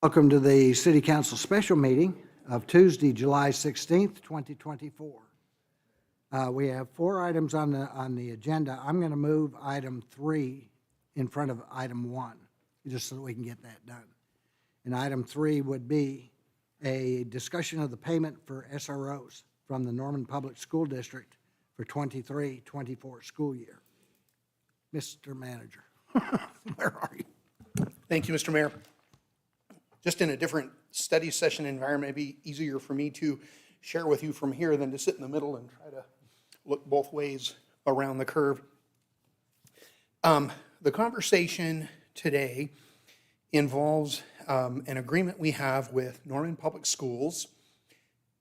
Welcome to the City Council special meeting of Tuesday, July 16th, 2024. We have 4 items on the agenda. I'm going to move item 3 in front of item 1, just so that we can get that done. And item 3 would be a discussion of the payment for SROs from the Norman Public School District for 23-24 school year. Mr. Manager, where are you? Thank you, Mr. Mayor. Just in a different study session environment, it'd be easier for me to share with you from here than to sit in the middle and try to look both ways around the curve. The conversation today involves an agreement we have with Norman Public Schools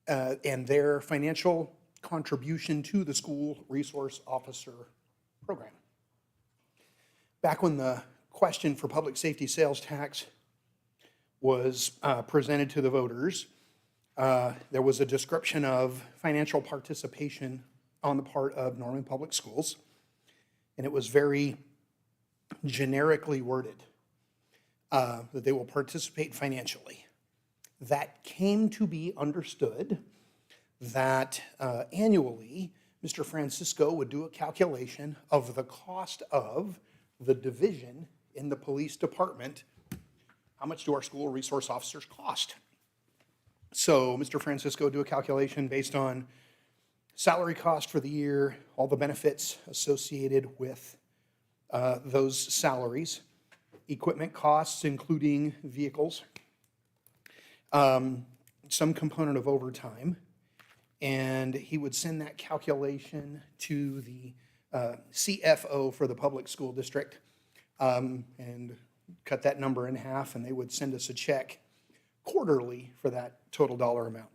and their financial contribution to the school resource officer program. Back when the question for public safety sales tax was presented to the voters, there was a description of financial participation on the part of Norman Public Schools, and it was very generically worded that they will participate financially. That came to be understood that annually, Mr. Francisco would do a calculation of the cost of the division in the police department. How much do our school resource officers cost? So Mr. Francisco would do a calculation based on salary cost for the year, all the benefits associated with those salaries, equipment costs, including vehicles, some component of overtime, and he would send that calculation to the CFO for the public school district and cut that number in half, and they would send us a check quarterly for that total dollar amount.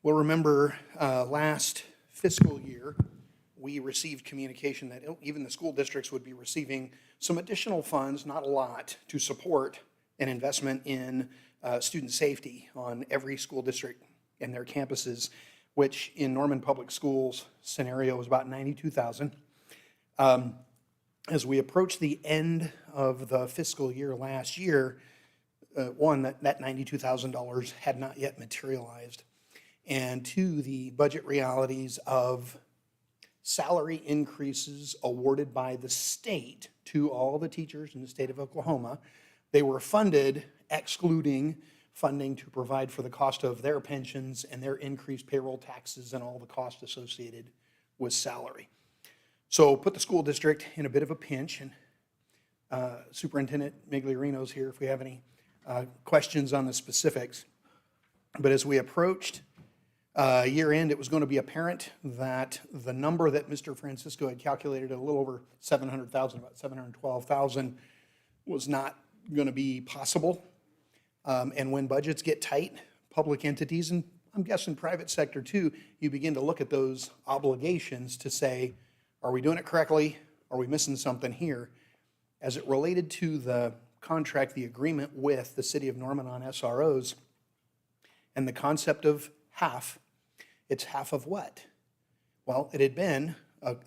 We'll remember last fiscal year, we received communication that even the school districts would be receiving some additional funds, not a lot, to support an investment in student safety on every school district and their campuses, which in Norman Public Schools scenario was about $92,000. As we approach the end of the fiscal year last year, that $92,000 had not yet materialized. And two, the budget realities of salary increases awarded by the state to all the teachers in the state of Oklahoma. They were funded excluding funding to provide for the cost of their pensions and their increased payroll taxes and all the costs associated with salary. So put the school district in a bit of a pinch, and Superintendent Migliorino's here if we have any questions on the specifics. But as we approached year end, it was going to be apparent that the number that Mr. Francisco had calculated at a little over $700,000, about $712,000, was not going to be possible. And when budgets get tight, public entities, and I'm guessing private sector too, you begin to look at those obligations to say, are we doing it correctly? Are we missing something here? As it related to the contract, the agreement with the city of Norman on SROs, and the concept of half, it's half of what? Well, it had been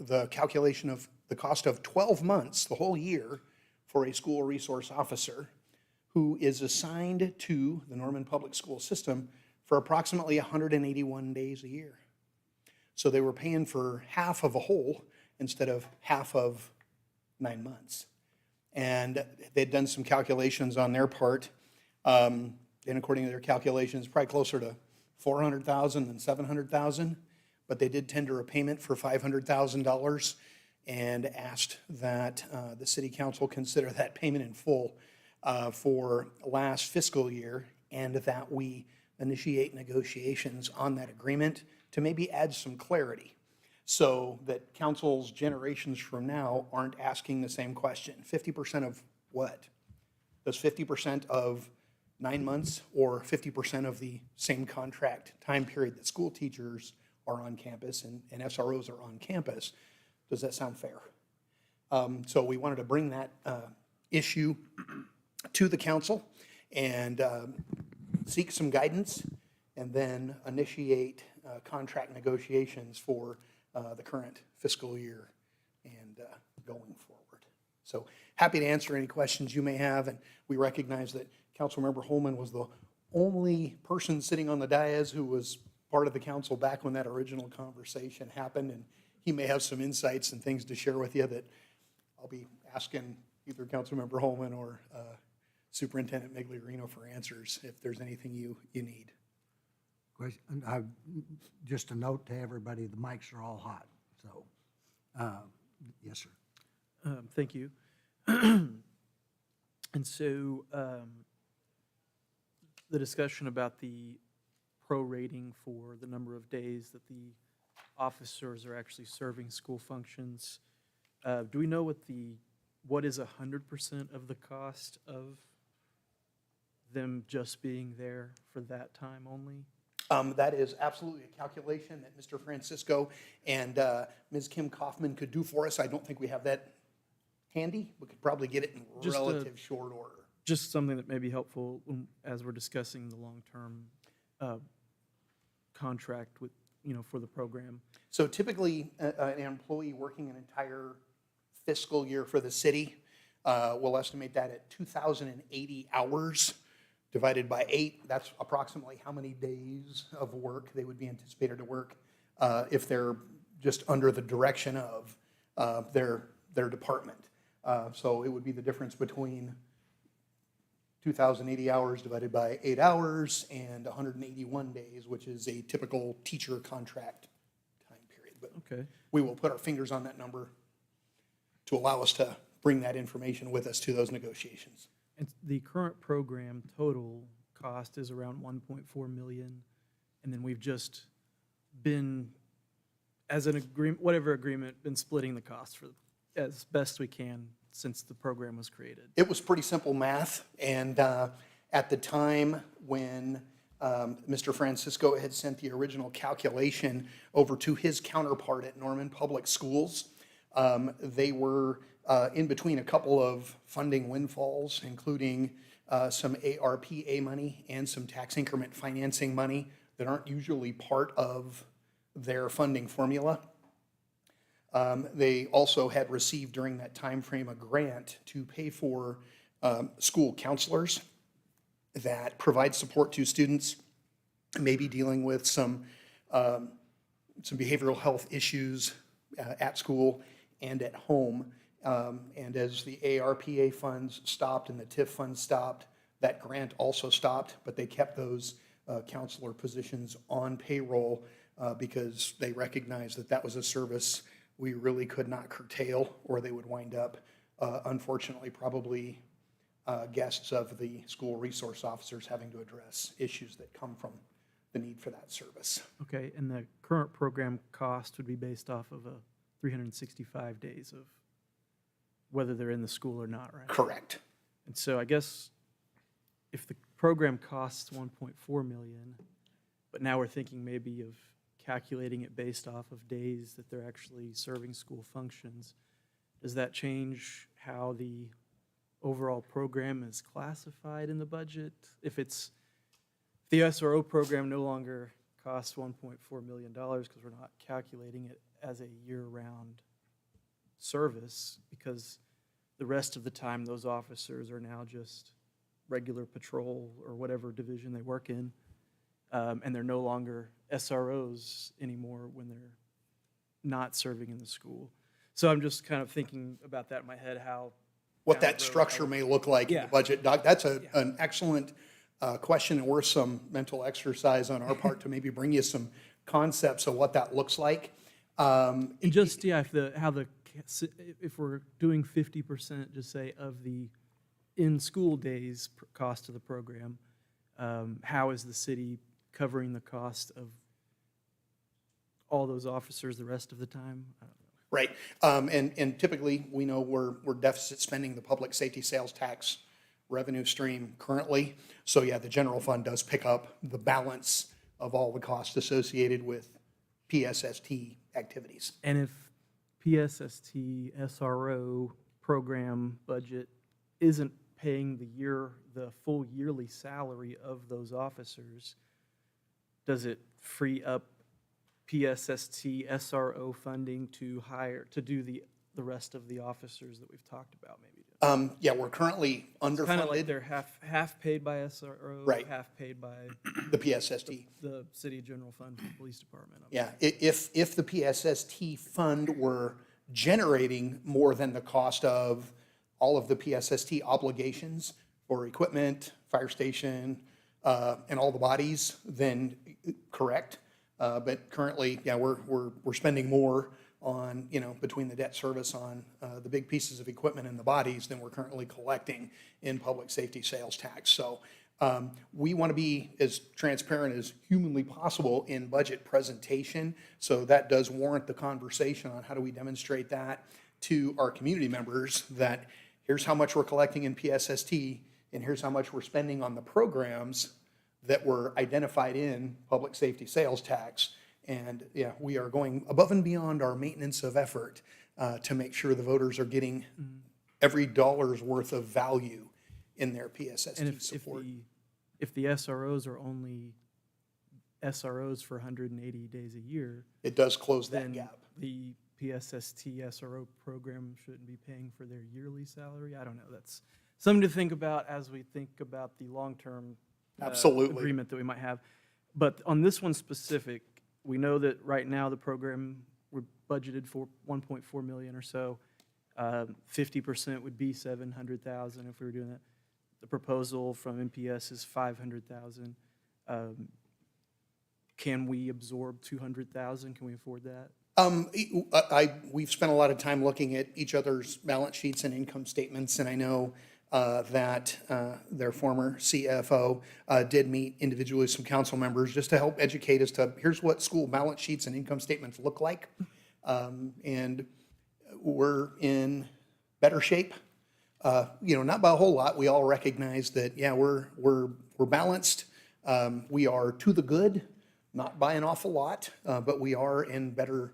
the calculation of the cost of 12 months, the whole year, for a school resource officer who is assigned to the Norman Public School system for approximately 181 days a year. So they were paying for half of a whole instead of half of 9 months. And they'd done some calculations on their part, and according to their calculations, probably closer to $400,000 than $700,000, but they did tender a payment for $500,000 and asked that the city council consider that payment in full for last fiscal year, and that we initiate negotiations on that agreement to maybe add some clarity so that councils generations from now aren't asking the same question. 50% of what? Does 50% of 9 months or 50% of the same contract time period that school teachers are on campus and SROs are on campus? Does that sound fair? So we wanted to bring that issue to the council and seek some guidance and then initiate contract negotiations for the current fiscal year and going forward. So happy to answer any questions you may have, and we recognize that Councilmember Holman was the only person sitting on the dais who was part of the council back when that original conversation happened, and he may have some insights and things to share with you that I'll be asking either Councilmember Holman or Superintendent Migliorino for answers if there's anything you need. Question, just a note to everybody, the mics are all hot, so, yes, sir. Thank you. And so the discussion about the prorating for the number of days that the officers are actually serving school functions, do we know what is 100% of the cost of them just being there for that time only? That is absolutely a calculation that Mr. Francisco and Ms. Kim Kaufman could do for us. I don't think we have that handy. We could probably get it in relative short order. Just something that may be helpful as we're discussing the long-term contract with, for the program. So typically, an employee working an entire fiscal year for the city, we'll estimate that at 2,080 hours divided by 8. That's approximately how many days of work they would be anticipated to work if they're just under the direction of their department. So it would be the difference between 2,080 hours divided by 8 hours and 181 days, which is a typical teacher contract time period. But Okay. we will put our fingers on that number to allow us to bring that information with us to those negotiations. And the current program total cost is around 1.4 million, and then we've just been, as an agreement, whatever agreement, been splitting the cost for as best we can since the program was created. It was pretty simple math, and at the time when Mr. Francisco had sent the original calculation over to his counterpart at Norman Public Schools, they were in between a couple of funding windfalls, including some ARPA money and some tax increment financing money that aren't usually part of their funding formula. They also had received during that time frame a grant to pay for school counselors that provide support to students maybe dealing with some behavioral health issues at school and at home. And as the ARPA funds stopped and the TIF funds stopped, that grant also stopped, but they kept those counselor positions on payroll because they recognized that that was a service we really could not curtail, or they would wind up, unfortunately, probably guests of the school resource officers having to address issues that come from the need for that service. Okay, and the current program cost would be based off of 365 days of whether they're in the school or not, right? Correct. And so I guess if the program costs 1.4 million, but now we're thinking maybe of calculating it based off of days that they're actually serving school functions, does that change how the overall program is classified in the budget? If the SRO program no longer costs $1.4 million because we're not calculating it as a year-round service, because the rest of the time those officers are now just regular patrol or whatever division they work in, and they're no longer SROs anymore when they're not serving in the school. So I'm just kind of thinking about that in my head, how What that structure may look like in Yeah. the budget. Doc, that's an excellent question and worth some mental exercise on our part to maybe bring you some concepts of what that looks like. And just, yeah, if we're doing 50%, just say, of the in-school days cost of the program, how is the city covering the cost of all those officers the rest of the time? I don't know. Right. And typically, we know we're deficit spending the public safety sales tax revenue stream currently. So yeah, the general fund does pick up the balance of all the costs associated with PSST activities. And if PSST SRO program budget isn't paying the full yearly salary of those officers, does it free up PSST SRO funding to do the rest of the officers that we've talked about maybe doing? Yeah, we're currently Kind of like underfunded, they're half paid by SRO, Right. half paid by the PSST. the city general fund for the police department. Yeah, if the PSST fund were generating more than the cost of all of the PSST obligations for equipment, fire station, and all the bodies, then correct. But currently, yeah, we're spending more on, between the debt service on the big pieces of equipment and the bodies than we're currently collecting in public safety sales tax. So we want to be as transparent as humanly possible in budget presentation. So that does warrant the conversation on how do we demonstrate that to our community members, that here's how much we're collecting in PSST and here's how much we're spending on the programs that were identified in public safety sales tax. And yeah, we are going above and beyond our maintenance of effort to make sure the voters are getting every dollar's worth of value in their And PSST support. if the SROs are only SROs for 180 days a year, It does close that then gap. the PSST SRO program shouldn't be paying for their yearly salary. I don't know. That's something to think about as we think about the long-term Absolutely. agreement that we might have. But on this one specific, we know that right now the program, we're budgeted for 1.4 million or so. 50% would be 700,000 if we were doing that. The proposal from MPS is 500,000. Can we absorb 200,000? Can we afford that? We've spent a lot of time looking at each other's balance sheets and income statements, and I know that their former CFO did meet individually with some council members just to help educate us to, here's what school balance sheets and income statements look like. And we're in better shape, not by a whole lot. We all recognize that, yeah, we're balanced. We are to the good, not by an awful lot, but we are in better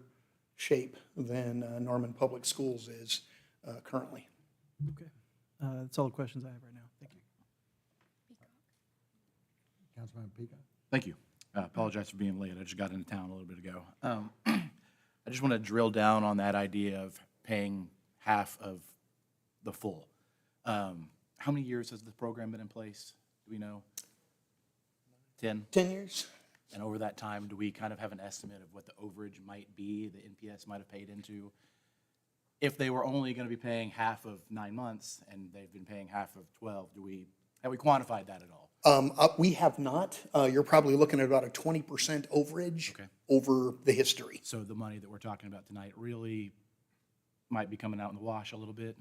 shape than Norman Public Schools is currently. Okay. That's all the questions I have right now. Thank you. Councilman Pico? Thank you. Apologize for being late. I just got into town a little bit ago. I just want to drill down on that idea of paying half of the full. How many years has the program been in place? Do we know? 10? 10 years? And over that time, do we kind of have an estimate of what the overage might be, the NPS might have paid into? If they were only going to be paying half of 9 months and they've been paying half of 12, have we quantified that at all? We have not. You're probably looking at about a 20% overage Okay. over the history. So the money that we're talking about tonight really might be coming out in the wash a little bit?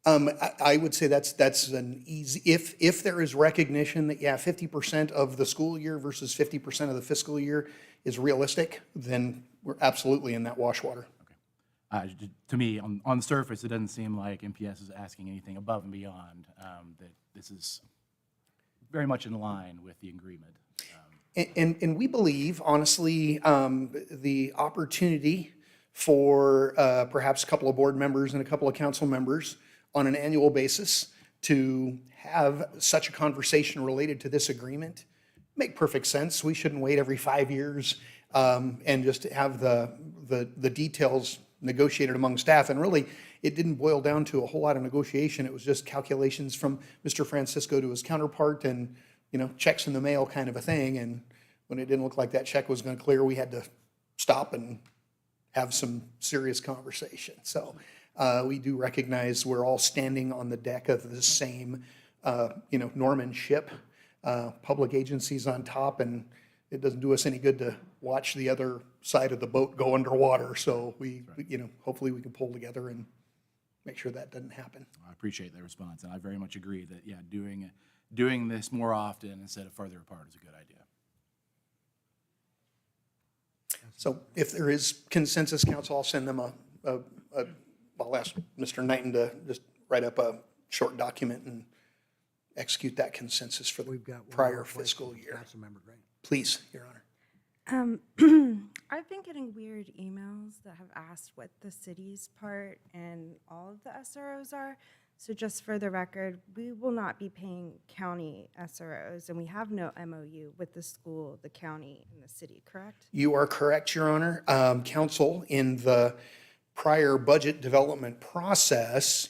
I would say that's an easy, if there is recognition that, yeah, 50% of the school year versus 50% of the fiscal year is realistic, then we're absolutely in that wash water. To me, on the surface, it doesn't seem like MPS is asking anything above and beyond, that this is very much in line with the agreement. And we believe, honestly, the opportunity for perhaps a couple of board members and a couple of council members on an annual basis to have such a conversation related to this agreement make perfect sense. We shouldn't wait every 5 years and just have the details negotiated among staff. And really, it didn't boil down to a whole lot of negotiation. It was just calculations from Mr. Francisco to his counterpart and, checks in the mail kind of a thing. And when it didn't look like that check was going to clear, we had to stop and have some serious conversation. So we do recognize we're all standing on the deck of the same, Norman ship, public agencies on top, and it doesn't do us any good to watch the other side of the boat go underwater. So we hopefully we can pull together and make sure that doesn't happen. I appreciate that response, and I very much agree that, yeah, doing this more often instead of further apart is a good idea. So if there is consensus, council, I'll send them I'll ask Mr. Knighton to just write up a short document and execute that consensus for the We've got one prior more question. fiscal year. Councilmember Gray. Please, Your Honor. I've been getting weird emails that have asked what the city's part and all of the SROs are. So just for the record, we will not be paying county SROs, and we have no MOU with the school, the county, and the city, correct? You are correct, Your Honor. Council, in the prior budget development process,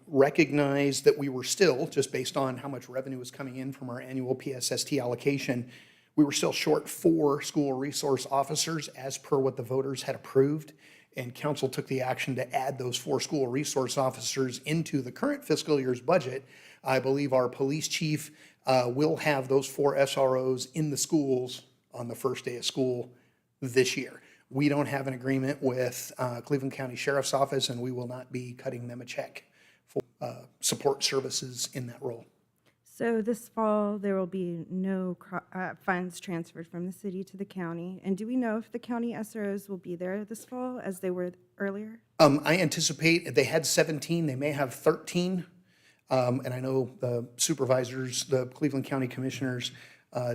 recognized that we were still, just based on how much revenue was coming in from our annual PSST allocation, we were still short 4 school resource officers as per what the voters had approved. And council took the action to add those 4 school resource officers into the current fiscal year's budget. I believe our police chief will have those 4 SROs in the schools on the first day of school this year. We don't have an agreement with Cleveland County Sheriff's Office, and we will not be cutting them a check for support services in that role. So this fall, there will be no funds transferred from the city to the county. And do we know if the county SROs will be there this fall as they were earlier? I anticipate they had 17, they may have 13. And I know the supervisors, the Cleveland County Commissioners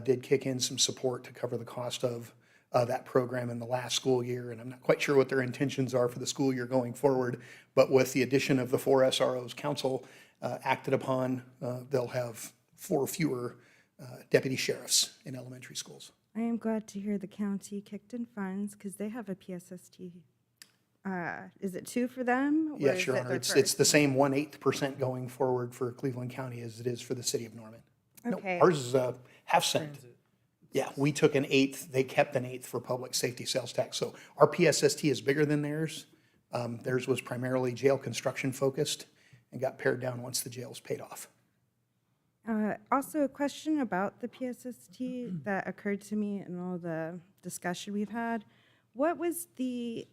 did kick in some support to cover the cost of that program in the last school year. And I'm not quite sure what their intentions are for the school year going forward. But with the addition of the 4 SROs, council acted upon, they'll have 4 fewer deputy sheriffs in elementary schools. I am glad to hear the county kicked in funds because they have a PSST. Is it 2 for them? Or Yes, is Your it Honor, their it's first? the same 1/8% going forward for Cleveland County as it is for the city of Norman. No, Okay. ours is a half cent. Yeah, we took an 1/8, they kept an 1/8 for public safety sales tax. So our PSST is bigger than theirs. Theirs was primarily jail construction focused and got pared down once the jail was paid off. Also, a question about the PSST that occurred to me in all the discussion we've had. What was the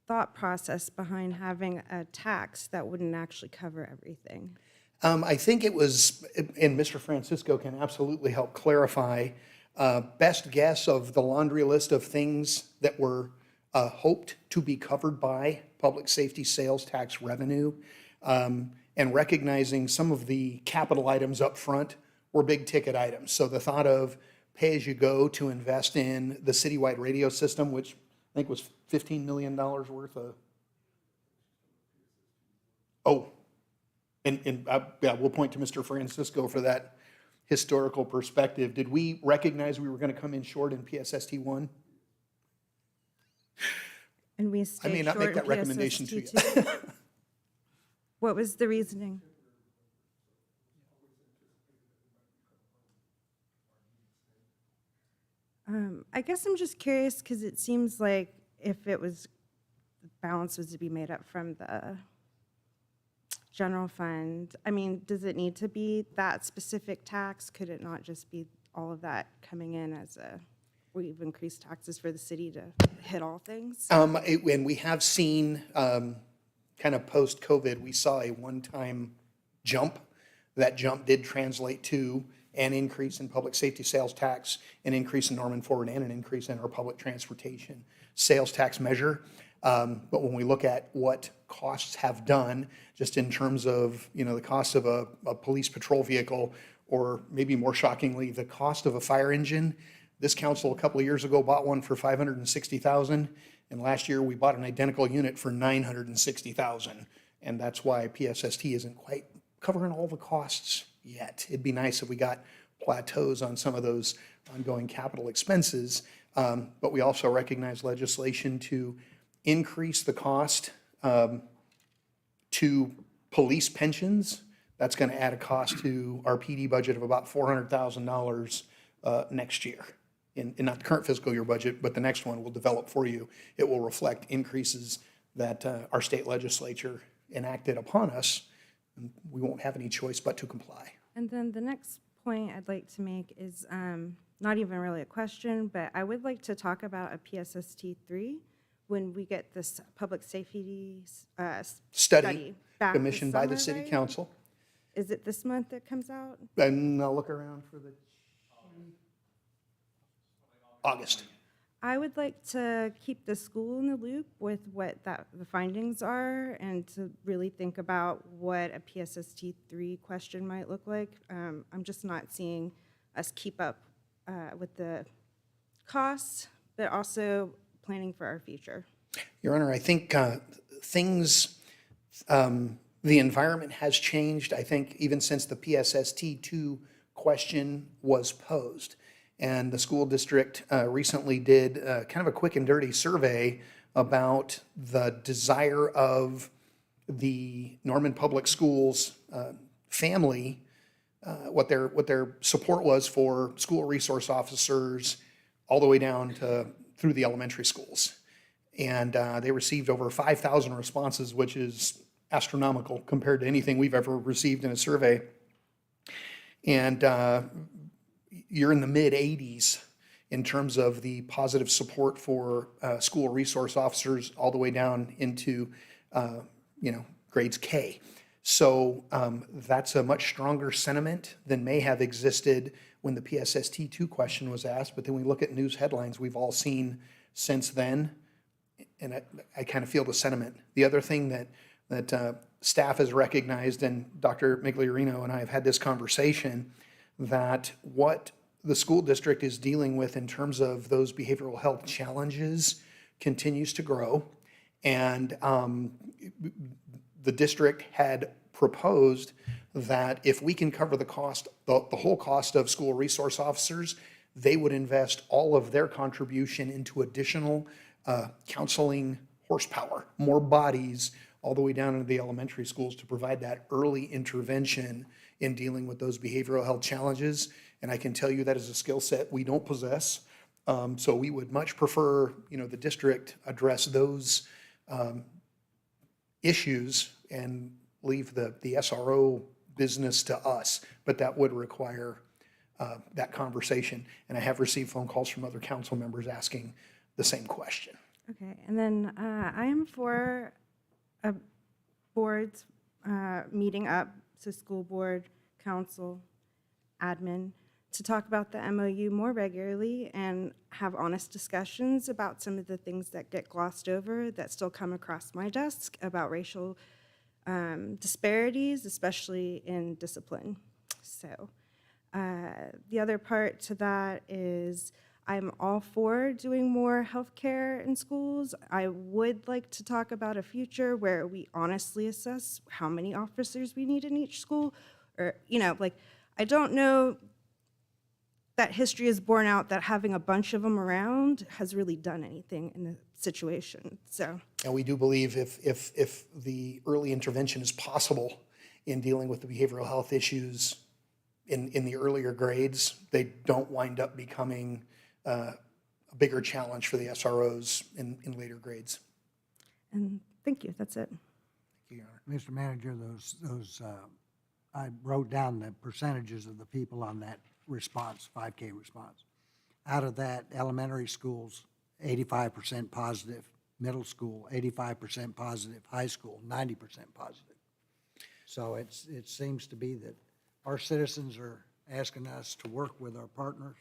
thought process behind having a tax that wouldn't actually cover everything? I think it was, and Mr. Francisco can absolutely help clarify, best guess of the laundry list of things that were hoped to be covered by public safety sales tax revenue, and recognizing some of the capital items up front were big ticket items. So the thought of pay-as-you-go to invest in the citywide radio system, which I think was $15 million worth of. Oh, and yeah, we'll point to Mr. Francisco for that historical perspective. Did we recognize we were going to come in short in PSST 1? And we stayed may not short make that in recommendation to PSST you. 2? What was the reasoning? I guess I'm just curious because it seems like if it was, the balance was to be made up from the general fund, I mean, does it need to be that specific tax? Could it not just be all of that coming in as we've increased taxes for the city to hit all things? And we have seen, kind of post-COVID, we saw a one-time jump. That jump did translate to an increase in public safety sales tax, an increase in Norman Forward, and an increase in our public transportation sales tax measure. But when we look at what costs have done, just in terms of, the cost of a police patrol vehicle, or maybe more shockingly, the cost of a fire engine, this council a couple of years ago bought one for $560,000, and last year we bought an identical unit for $960,000. And that's why PSST isn't quite covering all the costs yet. It'd be nice if we got plateaus on some of those ongoing capital expenses, but we also recognize legislation to increase the cost to police pensions. That's going to add a cost to our PD budget of about $400,000 next year. In not the current fiscal year budget, but the next one we'll develop for you. It will reflect increases that our state legislature enacted upon us, and we won't have any choice but to comply. And then the next point I'd like to make is not even really a question, but I would like to talk about a PSST 3 when we get this public safety Study back this commissioned by the summer, city right? council. Is it this month that comes out? And I'll look around for the August. I would like to keep the school in the loop with what the findings are and to really think about what a PSST 3 question might look like. I'm just not seeing us keep up with the costs, but also planning for our future. Your Honor, I think things, the environment has changed, I think, even since the PSST 2 question was posed. And the school district recently did kind of a quick and dirty survey about the desire of the Norman Public Schools family, what their support was for school resource officers all the way down to through the elementary schools. And they received over 5,000 responses, which is astronomical compared to anything we've ever received in a survey. And you're in the mid-80s in terms of the positive support for school resource officers all the way down into, grades K. So that's a much stronger sentiment than may have existed when the PSST2 question was asked. But then we look at news headlines we've all seen since then, and I kind of feel the sentiment. The other thing that staff has recognized, and Dr. Migliorino and I have had this conversation, that what the school district is dealing with in terms of those behavioral health challenges continues to grow. And the district had proposed that if we can cover the cost, the whole cost of school resource officers, they would invest all of their contribution into additional counseling horsepower, more bodies, all the way down into the elementary schools to provide that early intervention in dealing with those behavioral health challenges. And I can tell you that is a skill set we don't possess. So we would much prefer, the district address those issues and leave the SRO business to us. But that would require that conversation. And I have received phone calls from other council members asking the same question. Okay, and then I am for a board's meeting up, so school board, council, admin, to talk about the MOU more regularly and have honest discussions about some of the things that get glossed over that still come across my desk about racial disparities, especially in discipline. So the other part to that is I'm all for doing more healthcare in schools. I would like to talk about a future where we honestly assess how many officers we need in each school. Or, I don't know that history is borne out that having a bunch of them around has really done anything in the situation, so. And we do believe if the early intervention is possible in dealing with the behavioral health issues in the earlier grades, they don't wind up becoming a bigger challenge for the SROs in later grades. And thank you, that's it. Thank you, Your Honor. Mr. Manager, I wrote down the percentages of the people on that response, 5K response. Out of that, elementary schools, 85% positive, middle school, 85% positive, high school, 90% positive. So it seems to be that our citizens are asking us to work with our partners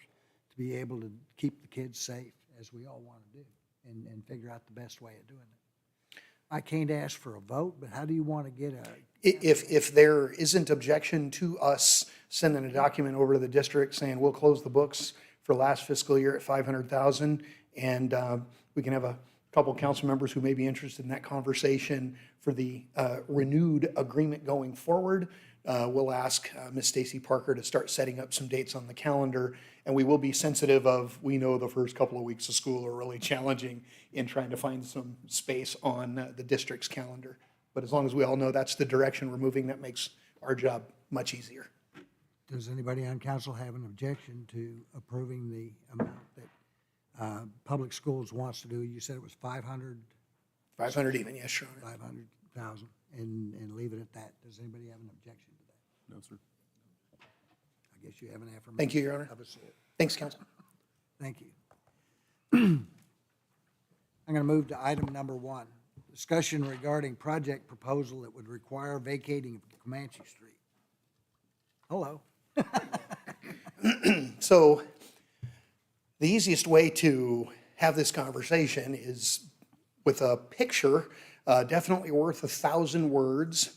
to be able to keep the kids safe, as we all want to do, and figure out the best way of doing it. I can't ask for a vote, but how do you want to get a? If there isn't objection to us sending a document over to the district saying we'll close the books for last fiscal year at 500,000, and we can have a couple council members who may be interested in that conversation for the renewed agreement going forward, we'll ask Ms. Stacy Parker to start setting up some dates on the calendar, and we will be sensitive of, we know the first couple of weeks of school are really challenging in trying to find some space on the district's calendar. But as long as we all know that's the direction we're moving, that makes our job much easier. Does anybody on council have an objection to approving the amount that public schools wants to do? You said it was 500? 500 even, yes, Your Honor. 500,000, and leave it at that. Does anybody have an objection to that? No, sir. I guess you have an affirmation. Thank you, Your Honor. Of a sort. Thanks, Council. Thank you. I'm going to move to item number 1, discussion regarding project proposal that would require vacating of Comanche Street. Hello. So the easiest way to have this conversation is with a picture, definitely worth 1,000 words,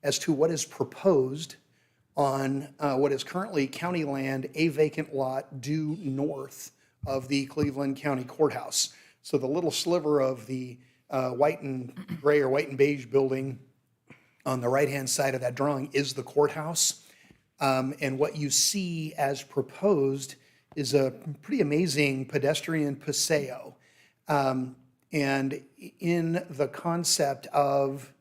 as to what is proposed on what is currently county land, a vacant lot due north of the Cleveland County Courthouse. So the little sliver of the white and gray or white and beige building on the right-hand side of that drawing is the courthouse. And what you see as proposed is a pretty amazing pedestrian paseo. And in the concept of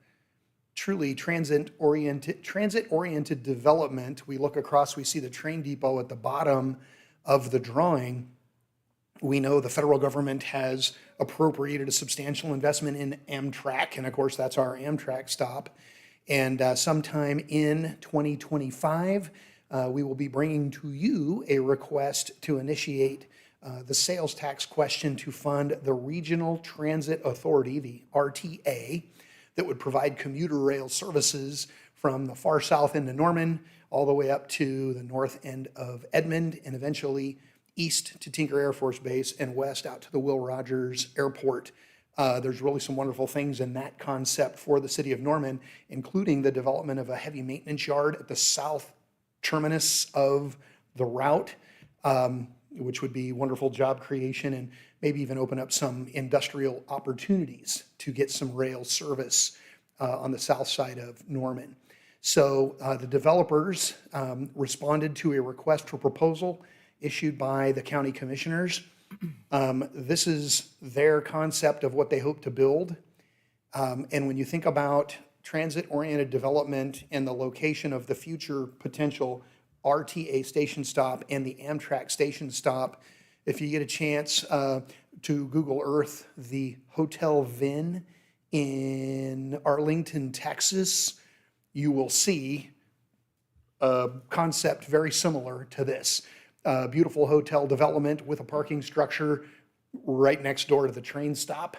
truly transit-oriented development, we look across, we see the train depot at the bottom of the drawing. We know the federal government has appropriated a substantial investment in Amtrak, and of course, that's our Amtrak stop. And sometime in 2025, we will be bringing to you a request to initiate the sales tax question to fund the Regional Transit Authority, the RTA, that would provide commuter rail services from the far south into Norman, all the way up to the north end of Edmond, and eventually east to Tinker Air Force Base and west out to the Will Rogers Airport. There's really some wonderful things in that concept for the city of Norman, including the development of a heavy maintenance yard at the south terminus of the route, which would be wonderful job creation and maybe even open up some industrial opportunities to get some rail service on the south side of Norman. So the developers responded to a request for proposal issued by the county commissioners. This is their concept of what they hope to build. And when you think about transit-oriented development and the location of the future potential RTA station stop and the Amtrak station stop, if you get a chance to Google Earth the Hotel Vin in Arlington, Texas, you will see a concept very similar to this. Beautiful hotel development with a parking structure right next door to the train stop.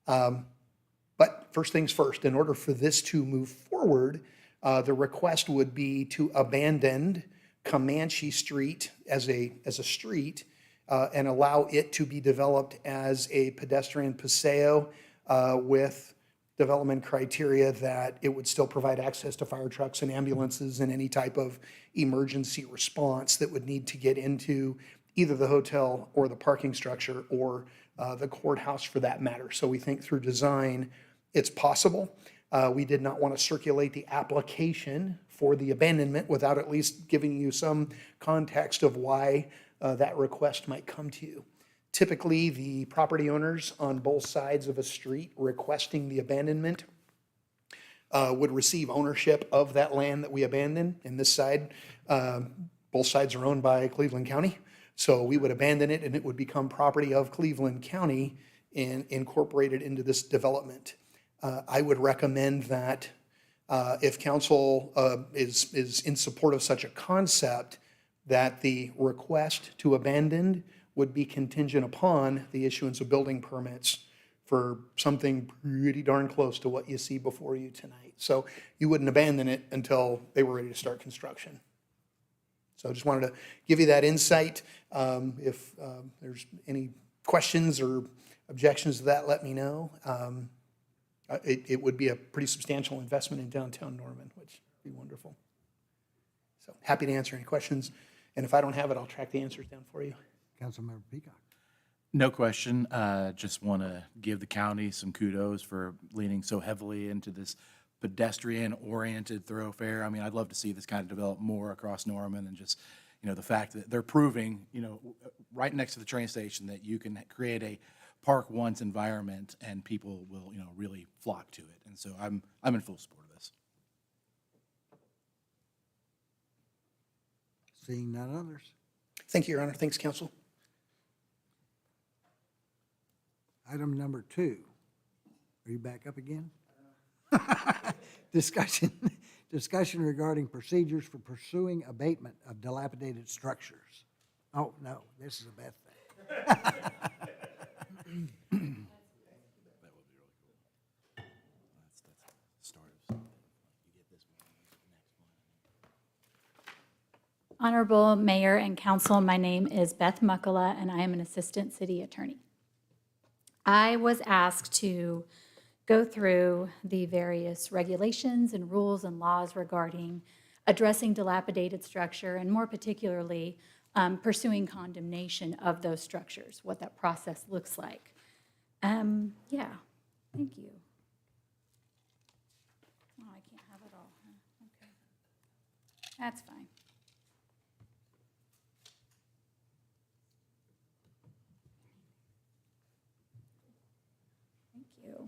But first things first, in order for this to move forward, the request would be to abandon Comanche Street as a street and allow it to be developed as a pedestrian paseo with development criteria that it would still provide access to fire trucks and ambulances and any type of emergency response that would need to get into either the hotel or the parking structure or the courthouse for that matter. So we think through design, it's possible. We did not want to circulate the application for the abandonment without at least giving you some context of why that request might come to you. Typically, the property owners on both sides of a street requesting the abandonment would receive ownership of that land that we abandon. And this side, both sides are owned by Cleveland County. So we would abandon it and it would become property of Cleveland County and incorporated into this development. I would recommend that if council is in support of such a concept, that the request to abandon would be contingent upon the issuance of building permits for something pretty darn close to what you see before you tonight. So you wouldn't abandon it until they were ready to start construction. So I just wanted to give you that insight. If there's any questions or objections to that, let me know. It would be a pretty substantial investment in downtown Norman, which would be wonderful. So happy to answer any questions. And if I don't have it, I'll track the answers down for you. Councilmember Peacock. No question. Just want to give the county some kudos for leaning so heavily into this pedestrian-oriented thoroughfare. I mean, I'd love to see this kind of develop more across Norman, and just, the fact that they're proving, right next to the train station, that you can create a park once environment and people will, really flock to it. And so I'm in full support of this. Seeing none others. Thank you, Your Honor. Thanks, counsel. Item number 2. Are you back up again? Discussion regarding procedures for pursuing abatement of dilapidated structures. Oh, no, this is a bad thing. Honorable Mayor and Council, my name is Beth Muckala, and I am an Assistant City Attorney. I was asked to go through the various regulations and rules and laws regarding addressing dilapidated structure, and more particularly, pursuing condemnation of those structures, what that process looks like. Yeah, thank you. Oh, I can't have it all, huh? Okay. That's fine. you.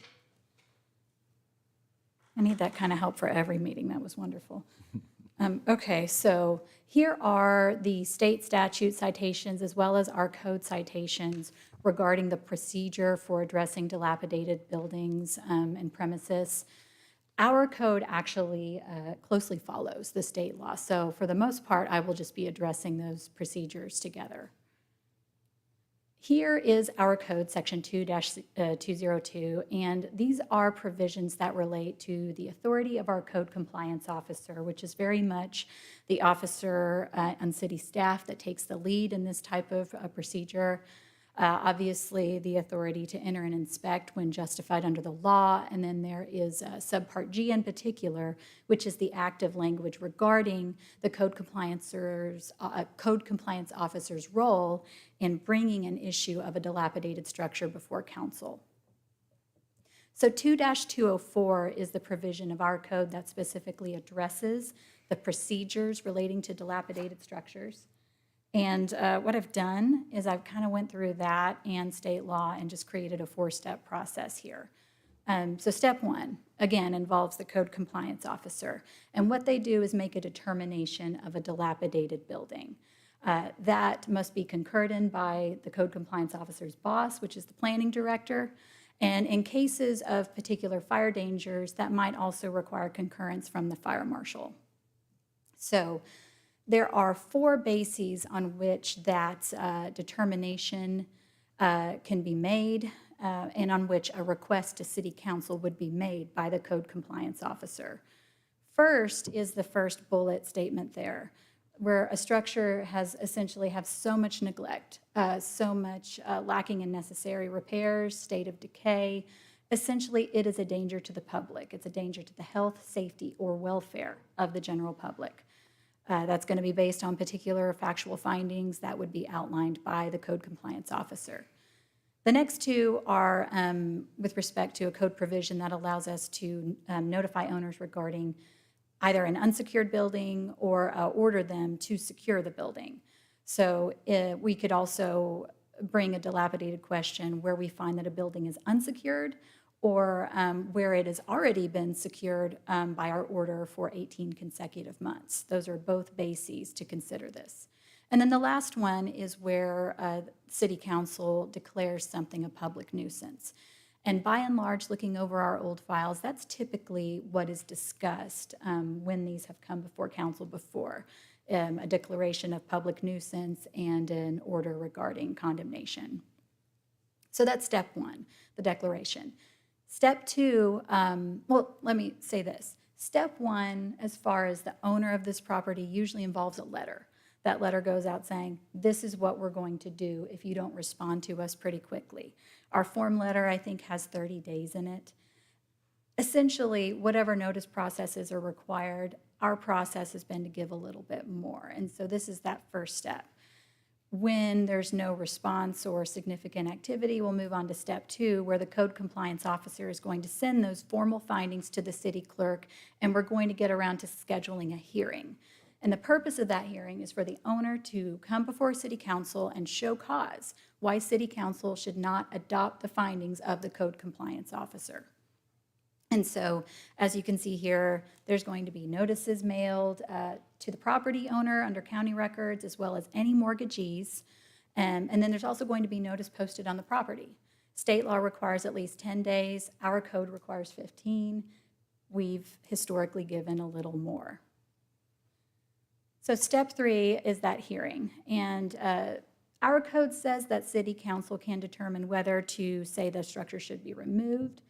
I need that kind of help for every meeting. That was wonderful. Okay, so here are the state statute citations as well as our code citations regarding the procedure for addressing dilapidated buildings and premises. Our code actually closely follows the state law. So for the most part, I will just be addressing those procedures together. Here is our code, section 2-202, and these are provisions that relate to the authority of our code compliance officer, which is very much the officer on city staff that takes the lead in this type of procedure. Obviously, the authority to enter and inspect when justified under the law, and then there is subpart G in particular, which is the active language regarding the code compliance officer's role in bringing an issue of a dilapidated structure before council. So 2-204 is the provision of our code that specifically addresses the procedures relating to dilapidated structures. And what I've done is I've kind of went through that and state law and just created a 4-step process here. So step 1, again, involves the code compliance officer. And what they do is make a determination of a dilapidated building. That must be concurred in by the code compliance officer's boss, which is the planning director. And in cases of particular fire dangers, that might also require concurrence from the fire marshal. So there are 4 bases on which that determination can be made and on which a request to city council would be made by the code compliance officer. First is the first bullet statement there, where a structure has essentially have so much neglect, so much lacking in necessary repairs, state of decay. Essentially, it is a danger to the public. It's a danger to the health, safety, or welfare of the general public. That's going to be based on particular factual findings that would be outlined by the code compliance officer. The next 2 are with respect to a code provision that allows us to notify owners regarding either an unsecured building or order them to secure the building. So we could also bring a dilapidated question where we find that a building is unsecured or where it has already been secured by our order for 18 consecutive months. Those are both bases to consider this. And then the last one is where city council declares something a public nuisance. And by and large, looking over our old files, that's typically what is discussed when these have come before council before, a declaration of public nuisance and an order regarding condemnation. So that's step 1, the declaration. Step 2, well, let me say this. Step 1, as far as the owner of this property, usually involves a letter. That letter goes out saying, this is what we're going to do if you don't respond to us pretty quickly. Our form letter, I think, has 30 days in it. Essentially, whatever notice processes are required, our process has been to give a little bit more. And so this is that first step. When there's no response or significant activity, we'll move on to step 2, where the code compliance officer is going to send those formal findings to the city clerk, and we're going to get around to scheduling a hearing. And the purpose of that hearing is for the owner to come before city council and show cause why city council should not adopt the findings of the code compliance officer. And so, as you can see here, there's going to be notices mailed to the property owner under county records, as well as any mortgagees. And then there's also going to be notice posted on the property. State law requires at least 10 days. Our code requires 15. We've historically given a little more. So step 3 is that hearing. And our code says that city council can determine whether to say the structure should be removed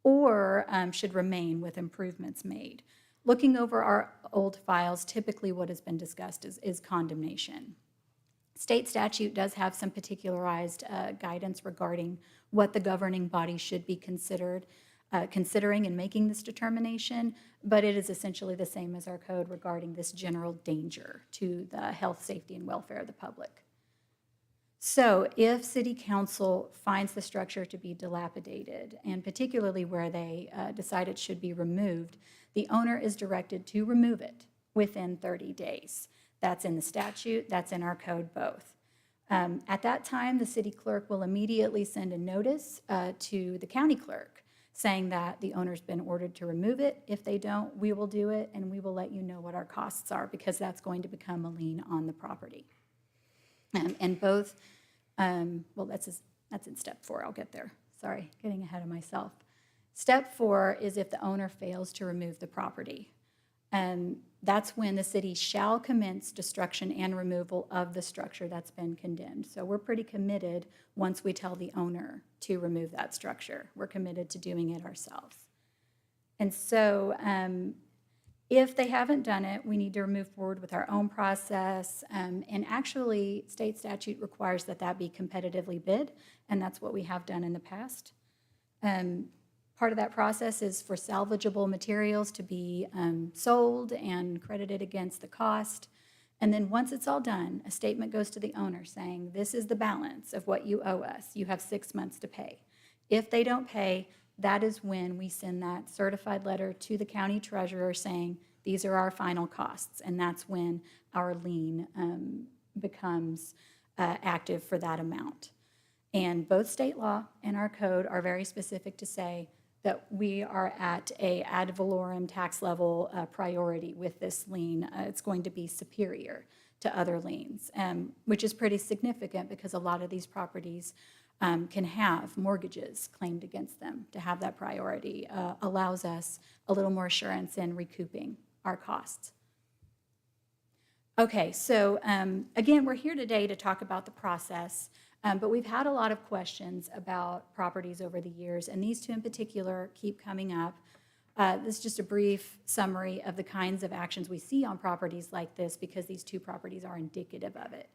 or should remain with improvements made. Looking over our old files, typically what has been discussed is condemnation. State statute does have some particularized guidance regarding what the governing body should be considering in making this determination, but it is essentially the same as our code regarding this general danger to the health, safety, and welfare of the public. So if city council finds the structure to be dilapidated, and particularly where they decide it should be removed, the owner is directed to remove it within 30 days. That's in the statute, that's in our code both. At that time, the city clerk will immediately send a notice to the county clerk saying that the owner's been ordered to remove it. If they don't, we will do it, and we will let you know what our costs are, because that's going to become a lien on the property. And both, well, that's in step 4. I'll get there. Sorry, getting ahead of myself. Step 4 is if the owner fails to remove the property. That's when the city shall commence destruction and removal of the structure that's been condemned. So we're pretty committed once we tell the owner to remove that structure. We're committed to doing it ourselves. And so if they haven't done it, we need to move forward with our own process. And actually, state statute requires that that be competitively bid, and that's what we have done in the past. Part of that process is for salvageable materials to be sold and credited against the cost. And then once it's all done, a statement goes to the owner saying, this is the balance of what you owe us. You have 6 months to pay. If they don't pay, that is when we send that certified letter to the county treasurer saying, these are our final costs. And that's when our lien becomes active for that amount. And both state law and our code are very specific to say that we are at a ad valorem tax level priority with this lien. It's going to be superior to other liens, which is pretty significant because a lot of these properties can have mortgages claimed against them. To have that priority allows us a little more assurance in recouping our costs. Okay, so again, we're here today to talk about the process. But we've had a lot of questions about properties over the years, and these two in particular keep coming up. This is just a brief summary of the kinds of actions we see on properties like this, because these two properties are indicative of it.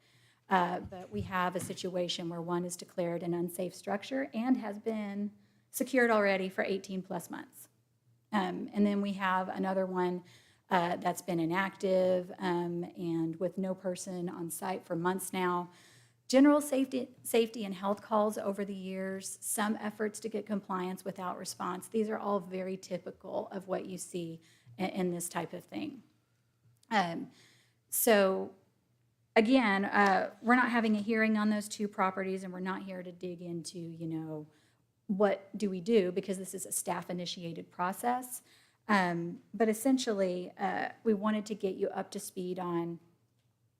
But we have a situation where one is declared an unsafe structure and has been secured already for 18 plus months. And then we have another one that's been inactive and with no person on site for months now. General safety and health calls over the years, some efforts to get compliance without response. These are all very typical of what you see in this type of thing. So again, we're not having a hearing on those two properties, and we're not here to dig into, you know, what do we do, because this is a staff-initiated process. But essentially, we wanted to get you up to speed on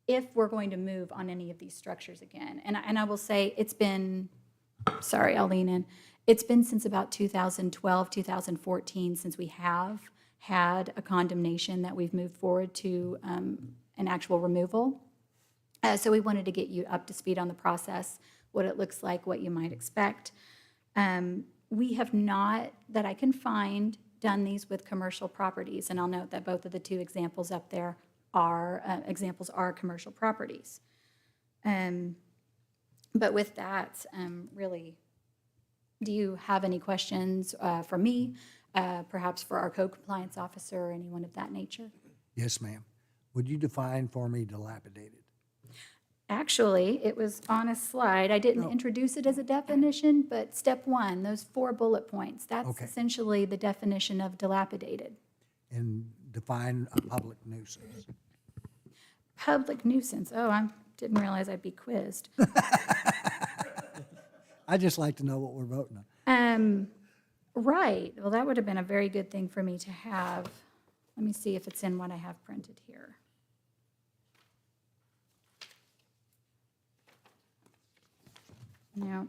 if we're going to move on any of these structures again. And I will say it's been, sorry, I'll lean in. It's been since about 2012, 2014 since we have had a condemnation that we've moved forward to an actual removal. So we wanted to get you up to speed on the process, what it looks like, what you might expect. We have not, that I can find, done these with commercial properties. And I'll note that both of the two examples up there are commercial properties. But with that, really, do you have any questions for me, perhaps for our code compliance officer or anyone of that nature? Yes, ma'am. Would you define for me dilapidated? Actually, it was on a slide. I didn't introduce it as a definition, but step 1, those 4 bullet points, that's Okay. essentially the definition of dilapidated. And define a public nuisance. Public nuisance. Oh, I didn't realize I'd be quizzed. I'd just like to know what we're voting on. Right. Well, that would have been a very good thing for me to have. Let me see if it's in what I have printed here. No.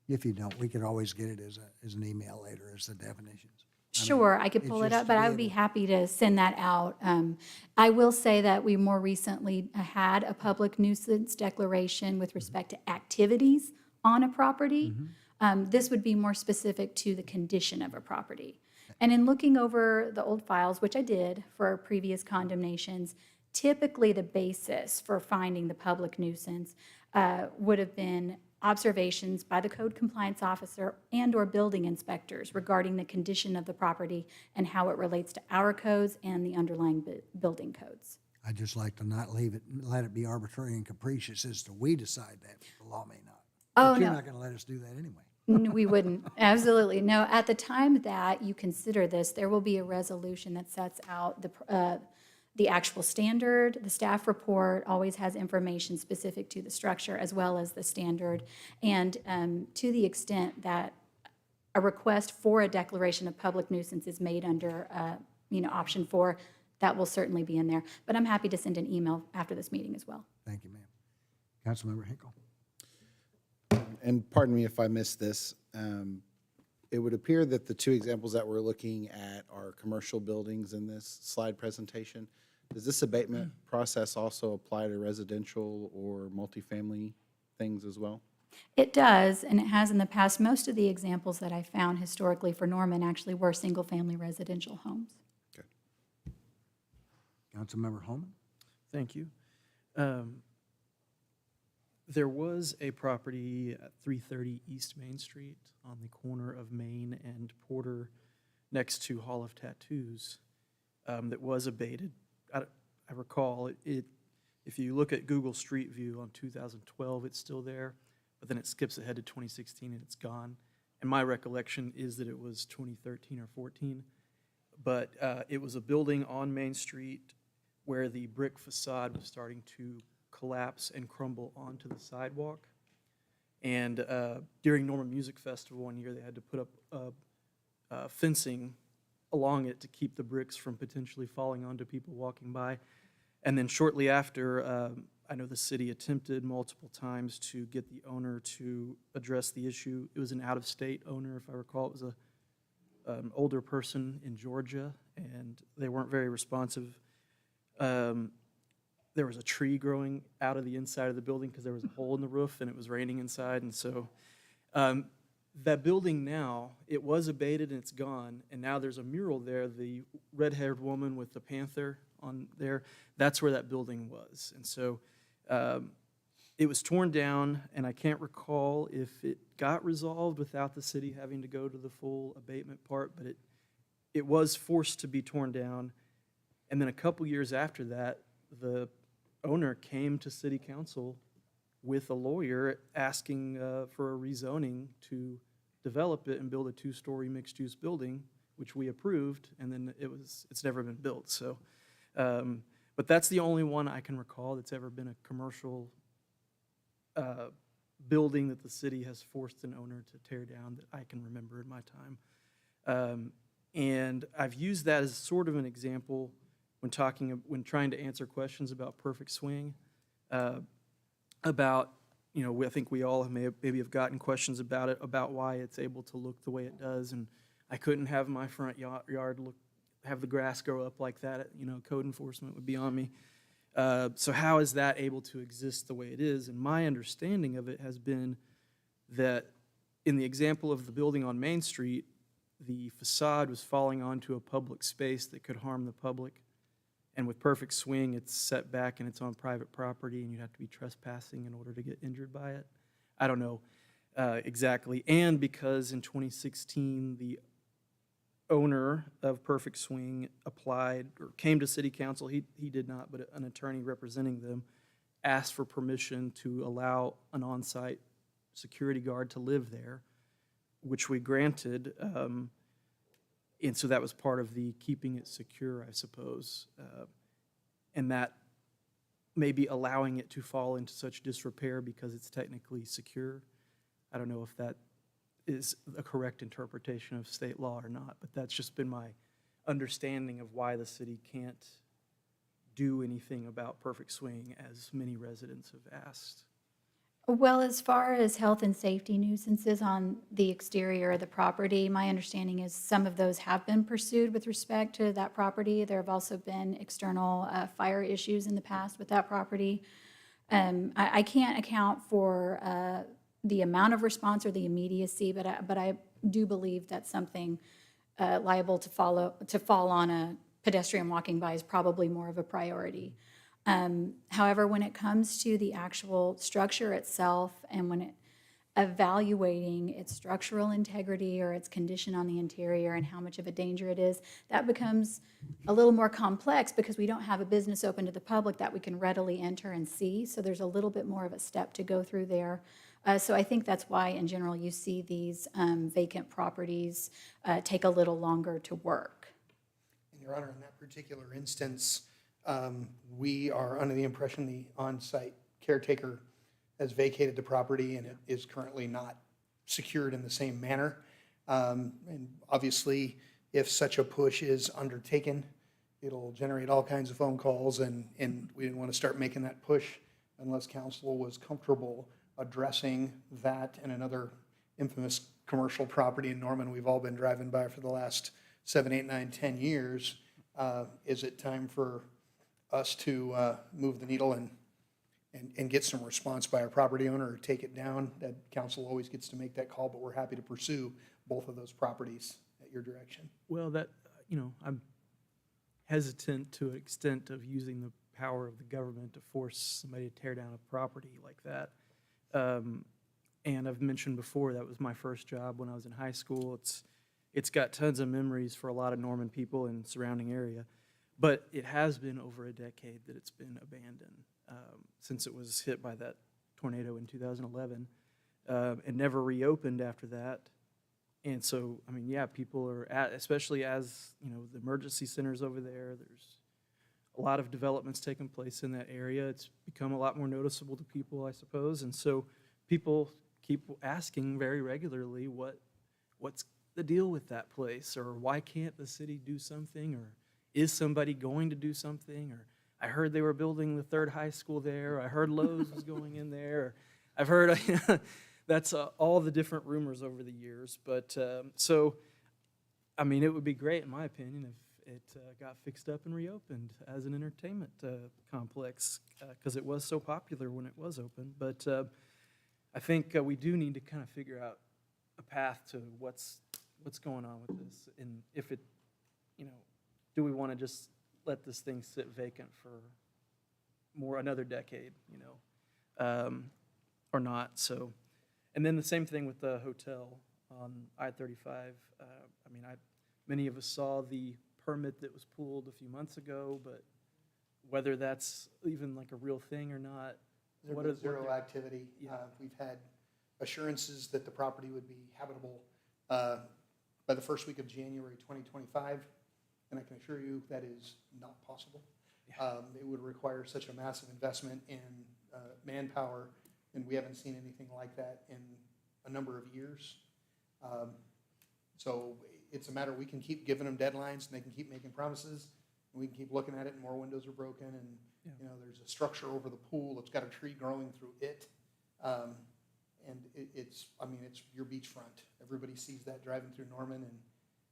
If you don't, we could always get it as an email later as the definitions. Sure, I could pull it just up, but to I be would be able- happy to send that out. I will say that we more recently had a public nuisance declaration with respect to activities on a property. This would be more specific to the condition of a property. And in looking over the old files, which I did for previous condemnations, typically the basis for finding the public nuisance would have been observations by the code compliance officer and/or building inspectors regarding the condition of the property and how it relates to our codes and the underlying building codes. I'd just like to not leave it, let it be arbitrary and capricious as to we decide that, but the law may not. Oh, But you're no. not going to let us do that anyway. No, we wouldn't, absolutely. No, at the time that you consider this, there will be a resolution that sets out The actual standard, the staff report always has information specific to the structure as well as the standard. And to the extent that a request for a declaration of public nuisance is made under, option 4, that will certainly be in there. But I'm happy to send an email after this meeting as well. Thank you, ma'am. Councilmember Hinkle. And pardon me if I missed this, it would appear that the two examples that we're looking at are commercial buildings in this slide presentation. Does this abatement process also apply to residential or multifamily things as well? It does, and it has in the past. Most of the examples that I found historically for Norman actually were single-family residential homes. Okay. Councilmember Holman. Thank you. There was a property at 330 East Main Street on the corner of Main and Porter next to Hall of Tattoos that was abated. I recall it, if you look at Google Street View on 2012, it's still there, but then it skips ahead to 2016 and it's gone. And my recollection is that it was 2013 or 14, but it was a building on Main Street where the brick facade was starting to collapse and crumble onto the sidewalk. And during Norman Music Festival one year, they had to put up fencing along it to keep the bricks from potentially falling onto people walking by. And then shortly after, I know the city attempted multiple times to get the owner to address the issue. It was an out-of-state owner, if I recall. It was an older person in Georgia, and they weren't very responsive. There was a tree growing out of the inside of the building because there was a hole in the roof and it was raining inside. And so that building now, it was abated and it's gone. And now there's a mural there, the red-haired woman with the panther on there. That's where that building was. And so it was torn down, and I can't recall if it got resolved without the city having to go to the full abatement part, but it was forced to be torn down. And then a couple years after that, the owner came to city council with a lawyer asking for a rezoning to develop it and build a 2-story mixed-use building, which we approved, and then it's never been built. So, but that's the only one I can recall that's ever been a commercial building that the city has forced an owner to tear down that I can remember in my time. And I've used that as sort of an example when trying to answer questions about Perfect Swing, about, I think we all maybe have gotten questions about it, about why it's able to look the way it does, and I couldn't have my front yard have the grass grow up like that. Code enforcement would be on me. So how is that able to exist the way it is? And my understanding of it has been that in the example of the building on Main Street, the facade was falling onto a public space that could harm the public. And with Perfect Swing, it's set back and it's on private property, and you'd have to be trespassing in order to get injured by it. I don't know exactly. And because in 2016, the owner of Perfect Swing applied or came to city council, he did not, but an attorney representing them asked for permission to allow an on-site security guard to live there, which we granted. And so that was part of the keeping it secure, I suppose. And that maybe allowing it to fall into such disrepair because it's technically secure. I don't know if that is a correct interpretation of state law or not, but that's just been my understanding of why the city can't do anything about Perfect Swing, as many residents have asked. Well, as far as health and safety nuisances on the exterior of the property, my understanding is some of those have been pursued with respect to that property. There have also been external fire issues in the past with that property. I can't account for the amount of response or the immediacy, but I do believe that something liable to fall on a pedestrian walking by is probably more of a priority. However, when it comes to the actual structure itself and when evaluating its structural integrity or its condition on the interior and how much of a danger it is, that becomes a little more complex because we don't have a business open to the public that we can readily enter and see. So there's a little bit more of a step to go through there. So I think that's why, in general, you see these vacant properties take a little longer to work. And Your Honor, in that particular instance, We are under the impression the on-site caretaker has vacated the property and it is currently not secured in the same manner. And obviously, if such a push is undertaken, it'll generate all kinds of phone calls, and we didn't want to start making that push unless council was comfortable addressing that and another infamous commercial property in Norman we've all been driving by for the last 7, 8, 9, 10 years. Is it time for us to move the needle and get some response by our property owner or take it down? That council always gets to make that call, but we're happy to pursue both of those properties at your direction. Well, that, I'm hesitant to an extent of using the power of the government to force somebody to tear down a property like that. And I've mentioned before, that was my first job when I was in high school. It's got tons of memories for a lot of Norman people in the surrounding area. But it has been over a decade that it's been abandoned since it was hit by that tornado in 2011. It never reopened after that. And so, I mean, yeah, people are, especially as, the emergency center's over there, there's a lot of developments taking place in that area. It's become a lot more noticeable to people, I suppose. And so people keep asking very regularly, what's the deal with that place? Or why can't the city do something? Or is somebody going to do something? Or I heard they were building the third high school there. I heard Lowe's was going in there. I've heard, that's all the different rumors over the years. But so, I mean, it would be great, in my opinion, if it got fixed up and reopened as an entertainment complex, because it was so popular when it was open. But I think we do need to kind of figure out a path to what's going on with this, and if it, do we want to just let this thing sit vacant for another decade, or not? So, and then the same thing with the hotel on I-35. I mean, many of us saw the permit that was pulled a few months ago, but whether that's even like a real thing or not. There's been zero activity. We've had assurances that the property would be habitable by the first week of January 2025, and I can assure you that is not possible. It would require such a massive investment in manpower, and we haven't seen anything like that in a number of years. So it's a matter, we can keep giving them deadlines, and they can keep making promises, and we can keep looking at it, and more windows are broken, and there's a structure over the pool, it's got a tree growing through it. And it's your beachfront. Everybody sees that driving through Norman, and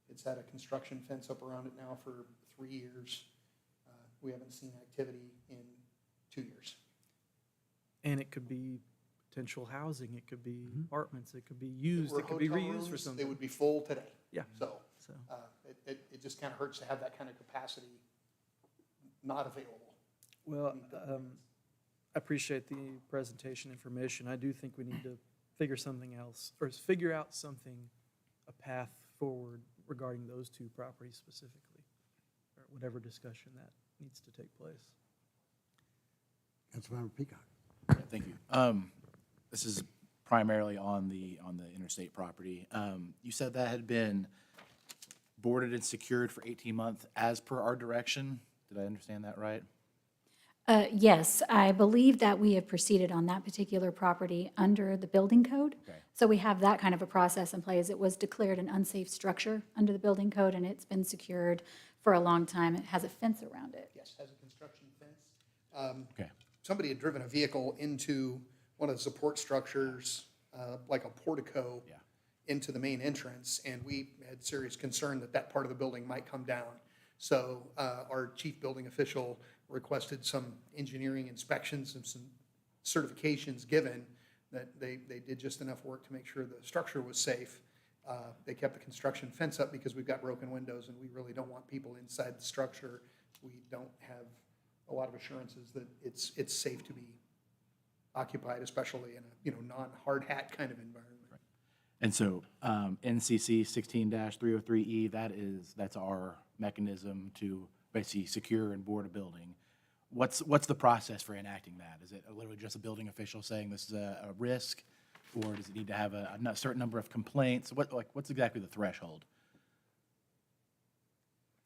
it's had a construction fence up around it now for 3 years. We haven't seen activity in 2 years. And it could be potential housing, it could be apartments, it could be used, it could be Hotel reused rooms, for something. They would be full today. Yeah. So it just kind of hurts to have that kind of capacity not available. Well, I appreciate the presentation information. I do think we need to figure something else, or figure out something, a path forward regarding those two properties specifically, or whatever discussion that needs to take place. Councilmember Peacock. Yeah, thank you. This is primarily on the interstate property. You said that had been boarded and secured for 18 months as per our direction. Did I understand that right? Yes, I believe that we have proceeded on that particular property under the building code. Okay. So we have that kind of a process in place. It was declared an unsafe structure under the building code, and it's been secured for a long time. It has a fence around it. Yes, has a construction fence. Okay. Somebody had driven a vehicle into one of the support structures, like a portico, Yeah. into the main entrance, and we had serious concern that that part of the building might come down. So our chief building official requested some engineering inspections and some certifications given that they did just enough work to make sure the structure was safe. They kept the construction fence up because we've got broken windows, and we really don't want people inside the structure. We don't have a lot of assurances that it's safe to be occupied, especially in a non-hard hat kind of environment. And so NCC 16-303E, that's our mechanism to basically secure and board a building. What's the process for enacting that? Is it literally just a building official saying this is a risk, or does it need to have a certain number of complaints? What's exactly the threshold?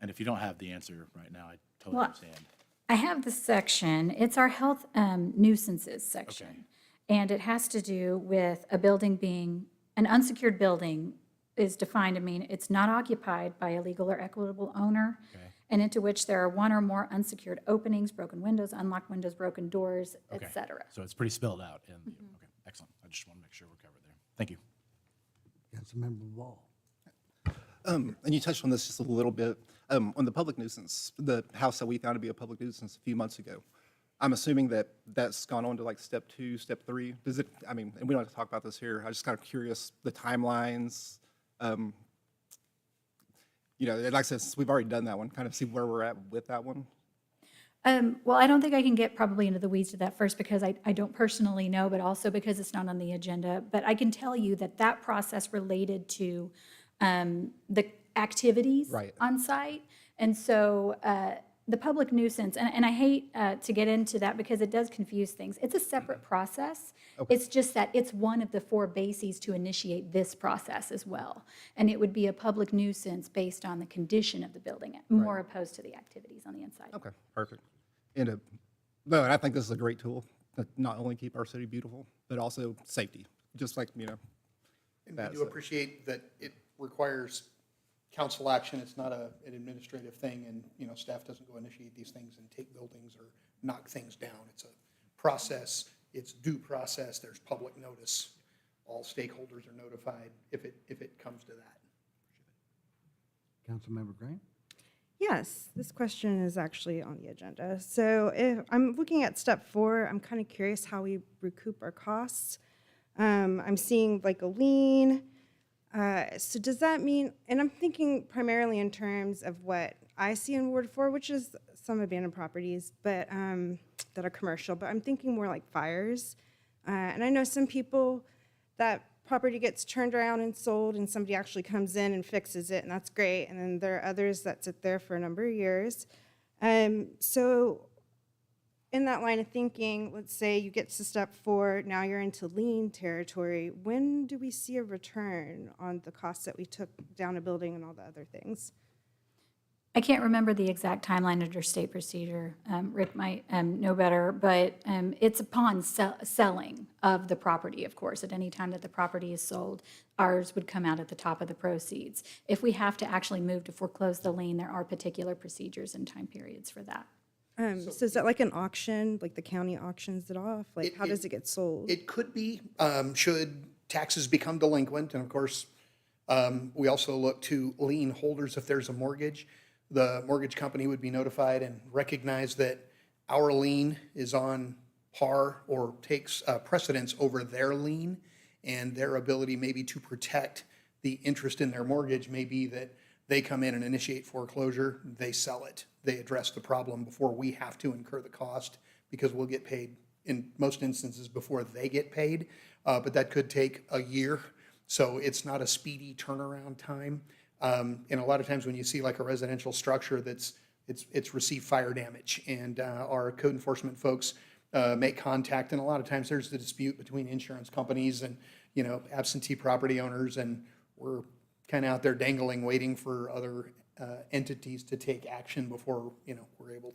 And if you don't have the answer right now, I totally Well, understand. I have the section, it's our health nuisances section. And it has to do with a building being, an unsecured building is defined to mean it's not occupied by a legal or equitable owner, and into which there are one or more unsecured openings, broken windows, unlocked windows, broken doors, et Okay. cetera. So it's pretty spelled out in, okay, excellent. I just want to make sure we're covered there. Thank you. Councilmember Ball. And you touched on this just a little bit. On the public nuisance, the house that we found to be a public nuisance a few months ago, I'm assuming that that's gone on to like step 2, step 3. Does it, I mean, and we don't have to talk about this here. I'm just kind of curious, the timelines. You know, like I said, since we've already done that one, kind of see where we're at with that one. Well, I don't think I can get probably into the weeds of that first because I don't personally know, but also because it's not on the agenda. But I can tell you that that process related to the activities Right. on site. And so the public nuisance, and I hate to get into that because it does confuse things. It's a separate process. It's just that it's one of the 4 bases to initiate this process as well. And it would be a public nuisance based on the condition of the building, more opposed to the activities on the inside. Okay, perfect. And no, and I think this is a great tool to not only keep our city beautiful, but also safety, just like, you know. And we That's do it. appreciate that it requires council action. It's not an administrative thing, and, you know, staff doesn't go initiate these things and take buildings or knock things down. It's a process. It's due process. There's public notice. All stakeholders are notified if it comes to that. Councilmember Grant. Yes, this question is actually on the agenda. So if I'm looking at step 4, I'm kind of curious how we recoup our costs. I'm seeing like a lien. So does that mean, and I'm thinking primarily in terms of what I see in Ward 4, which is some abandoned properties, but that are commercial, but I'm thinking more like fires. And I know some people, that property gets turned around and sold and somebody actually comes in and fixes it, and that's great. And then there are others that sit there for a number of years. So in that line of thinking, let's say you get to step 4, now you're into lien territory. When do we see a return on the costs that we took down a building and all the other things? I can't remember the exact timeline under state procedure. Rick might know better, but it's upon selling of the property, of course. At any time that the property is sold, ours would come out at the top of the proceeds. If we have to actually move to foreclose the lien, there are particular procedures and time periods for that. So is that like an auction, like the county auctions it off? Like, how does it get sold? It could be, should taxes become delinquent, and of course, we also look to lien holders if there's a mortgage. The mortgage company would be notified and recognize that our lien is on par or takes precedence over their lien, and their ability maybe to protect the interest in their mortgage may be that they come in and initiate foreclosure, they sell it. They address the problem before we have to incur the cost, because we'll get paid in most instances before they get paid. But that could take a year, so it's not a speedy turnaround time. And a lot of times when you see like a residential structure it's received fire damage, and our code enforcement folks make contact, and a lot of times there's the dispute between insurance companies and, you know, absentee property owners, and we're kind of out there dangling, waiting for other entities to take action before, you know, we're able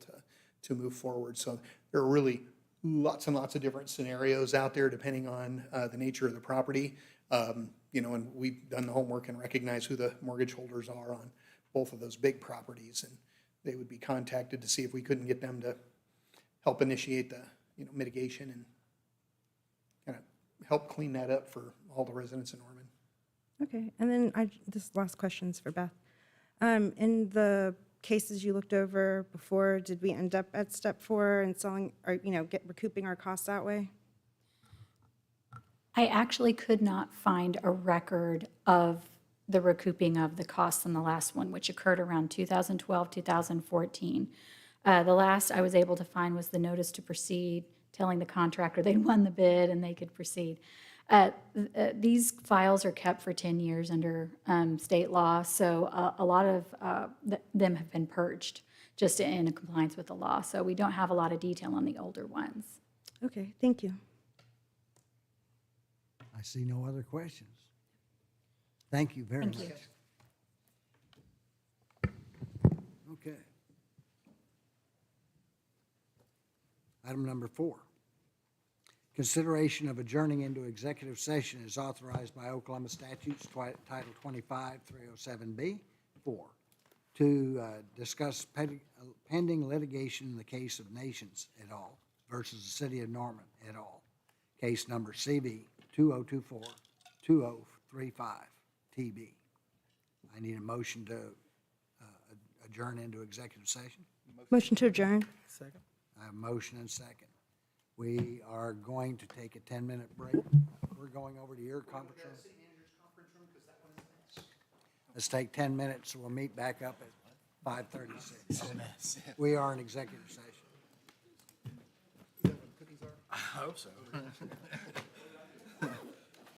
to move forward. So there are really lots and lots of different scenarios out there depending on the nature of the property. You know, and we've done the homework and recognize who the mortgage holders are on both of those big properties, and they would be contacted to see if we couldn't get them to help initiate the, you know, mitigation and kind of help clean that up for all the residents in Norman. Okay, and then this last question's for Beth. In the cases you looked over before, did we end up at step 4 and selling, or, you know, recouping our costs that way? I actually could not find a record of the recouping of the costs on the last one, which occurred around 2012, 2014. The last I was able to find was the notice to proceed, telling the contractor they'd won the bid and they could proceed. These files are kept for 10 years under state law, so a lot of them have been purged just in compliance with the law. So we don't have a lot of detail on the older ones. Okay, thank you. I see no other questions. Thank you very much. Thank you. Okay. Item number 4, consideration of adjourning into executive session is authorized by Oklahoma statutes, Title 25, 307B, 4, to discuss pending litigation in the case of Nations et al. Versus the City of Norman et al. Case number CB 2024-2035 TB. I need a motion to adjourn into executive session. Motion to adjourn. Second? I have a motion and second. We are going to take a 10-minute break. We're going over to your conference room. Let's take 10 minutes, we'll meet back up at 5:36. We are in executive session. I hope so.